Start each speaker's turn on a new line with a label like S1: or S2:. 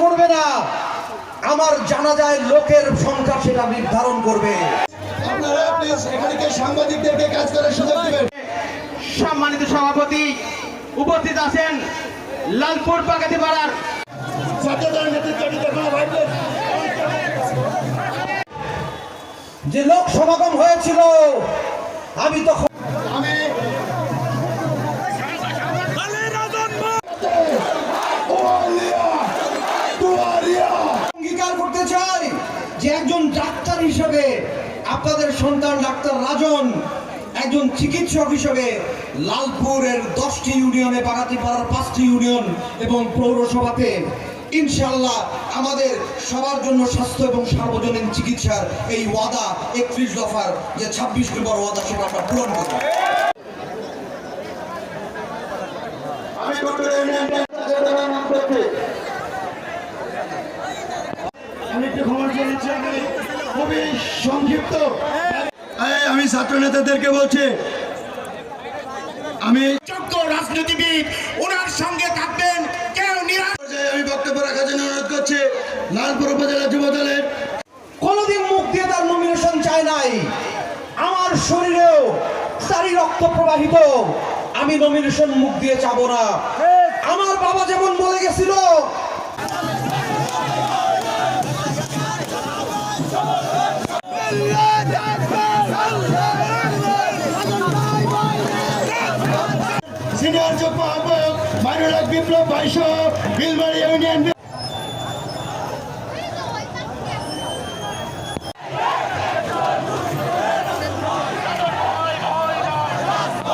S1: করবে না, আমার জানাজায় লোকের সংখ্যা সেটা নির্ধারণ করবে।
S2: আপনারা প্লিজ এখানে সাংবাদিকদেরকে কাজ করার সুযোগ দিবেন।
S3: সম্মানিত সভাপতি উপস্থিত আছেন লালপুর বাগাতিপাড়ার
S1: যে লোক সমাগম হয়েছিল, আমি তখন অঙ্গীকার করতে চাই যে একজন ডাক্তার হিসেবে আপনাদের সন্তান ডাক্তার রাজন একজন চিকিৎসক হিসেবে লালপুরের 10টি ইউনিয়নে, বাগাতিপাড়ার 5টি ইউনিয়ন এবং পৌরসভাতে ইনশাআল্লাহ আমাদের সবার জন্য স্বাস্থ্য এবং সার্বজনীন চিকিৎসার এই ওয়াদা 31 দফার যে 26 নম্বর ওয়াদা সেটা আমরা পূরণ করব।
S2: আমি একটু ক্ষমা চেয়ে নিচ্ছি, আমি খুবই সংক্ষিপ্ত। আমি ছাত্র নেতাদেরকে বলছি, আমি
S3: যোগ্য রাজনীতিবিদ ওনার সঙ্গে থাকবেন, কেউ
S2: আমি বক্তব্য রাখার জন্য অনুরোধ করছি লালপুর উপজেলা যুব দলের।
S1: কোনদিন মুখ দিয়ে তার নমিনেশন চায় নাই, আমার শরীরেও তারই রক্ত প্রবাহিত, আমি নমিনেশন মুখ দিয়ে চাবো না। আমার বাবা যেমন বলে গেছিল,
S2: সিনিয়র যুগ্ম আহ্বায়ক মাইনুল হক বিপ্লব 22 বিলবাড়ি ইউনিয়ন।